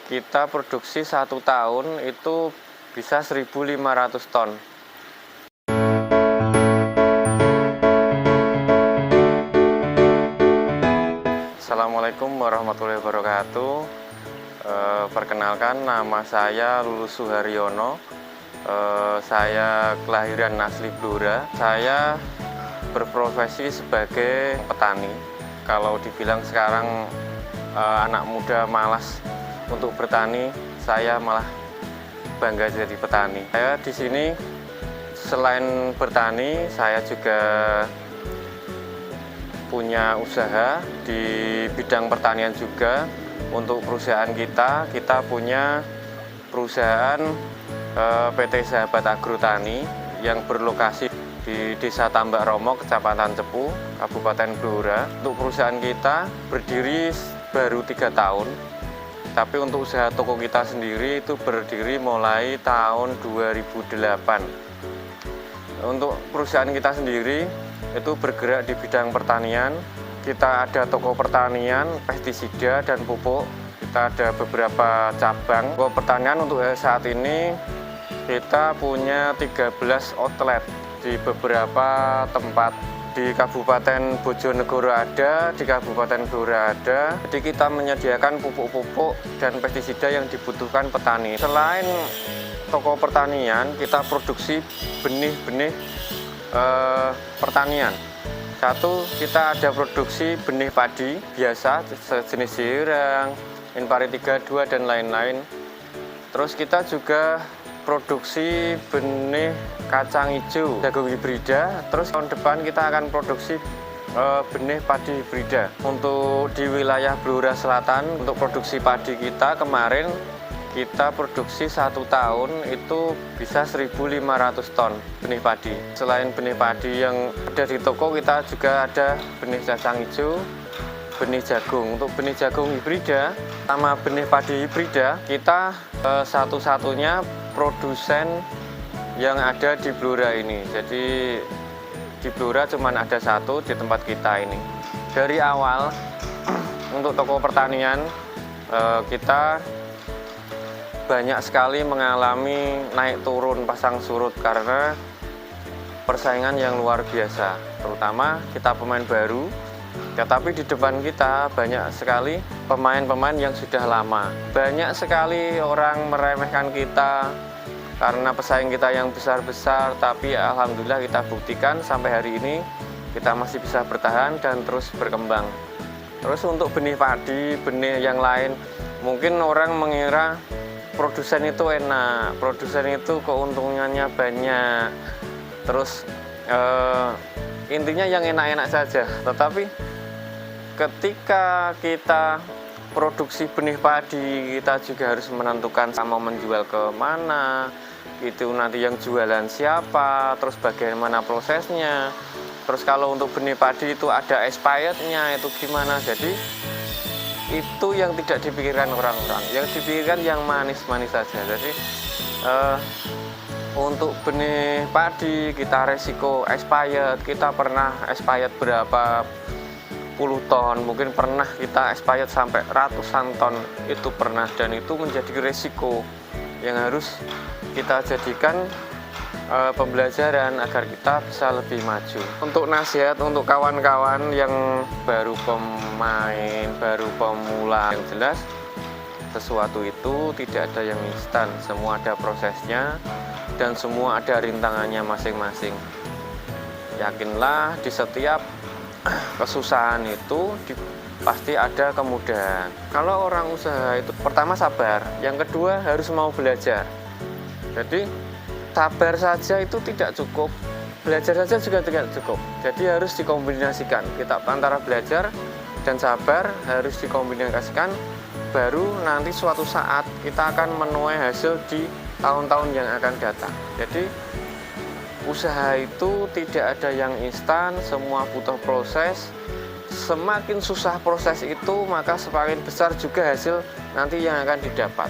Kita produksi 1 tahun itu bisa 1.500 ton. Assalamualaikum warahmatullahi wabarakatuh. Perkenalkan, nama saya Lulus Suharyono. Saya kelahiran asli Blora. Saya berprofesi sebagai petani. Kalau dibilang sekarang anak muda malas untuk bertani, saya malah bangga jadi petani. Saya di sini selain bertani, saya juga punya usaha di bidang pertanian juga. Untuk perusahaan kita punya perusahaan PT Sahabat Agrotani yang berlokasi di Desa Tambak Romo, Kecamatan Cepu, Kabupaten Blora. Untuk perusahaan kita berdiri baru 3 tahun, tapi untuk usaha toko kita sendiri itu berdiri mulai tahun 2008. Untuk perusahaan kita sendiri itu bergerak di bidang pertanian. Kita ada toko pertanian, pestisida, dan pupuk. Kita ada beberapa cabang. Toko pertanian untuk saat ini kita punya 13 outlet di beberapa tempat. Di Kabupaten Bojonegoro ada, di Kabupaten Blora ada. Jadi kita menyediakan pupuk-pupuk dan pestisida yang dibutuhkan petani. Selain toko pertanian, kita produksi benih-benih pertanian. Satu, kita ada produksi benih padi biasa, sejenis jirang, Inpari 32 dan lain-lain. Terus kita juga produksi benih kacang hijau, jagung hibrida. Terus tahun depan kita akan produksi benih padi hibrida. Untuk di wilayah Blora Selatan, untuk produksi padi kita kemarin kita produksi 1 tahun itu bisa 1.500 ton benih padi. Selain benih padi yang ada di toko, kita juga ada benih kacang hijau, benih jagung. Untuk benih jagung hibrida sama benih padi hibrida, kita satu-satunya produsen yang ada di Blora ini. Jadi di Blora cuma ada satu di tempat kita ini. Dari awal untuk toko pertanian kita banyak sekali mengalami naik turun pasang surut karena persaingan yang luar biasa. Terutama kita pemain baru, tetapi di depan kita banyak sekali pemain-pemain yang sudah lama. Banyak sekali orang meremehkan kita karena pesaing kita yang besar-besar, tapi alhamdulillah kita buktikan sampai hari ini kita masih bisa bertahan dan terus berkembang. Terus untuk benih padi, benih yang lain, mungkin orang mengira produsen itu enak, produsen itu keuntungannya banyak. Terus intinya yang enak-enak saja. Tetapi ketika kita produksi benih padi, kita juga harus menentukan mau menjual ke mana, itu nanti yang jualan siapa, terus bagaimana prosesnya. Terus kalau untuk benih padi itu ada expirednya, itu gimana. Jadi itu yang tidak dipikirkan orang-orang, yang dipikirkan yang manis-manis saja. Jadi untuk benih padi kita resiko expired, kita pernah expired berapa puluh ton, mungkin pernah kita expired sampai ratusan ton, itu pernah. Dan itu menjadi resiko yang harus kita jadikan pembelajaran agar kita bisa lebih maju. Untuk nasihat untuk kawan-kawan yang baru pemain, baru pemula, yang jelas sesuatu itu tidak ada yang instan, semua ada prosesnya dan semua ada rintangannya masing-masing. Yakinlah di setiap kesusahan itu pasti ada kemudahan. Kalau orang usaha itu pertama sabar, yang kedua harus mau belajar. Jadi sabar saja itu tidak cukup, belajar saja juga tidak cukup. Jadi harus dikombinasikan. Kita antara belajar dan sabar harus dikombinasikan, baru nanti suatu saat kita akan menuai hasil di tahun-tahun yang akan datang. Jadi usaha itu tidak ada yang instan, semua butuh proses. Semakin susah proses itu, maka semakin besar juga hasil nanti yang akan didapat.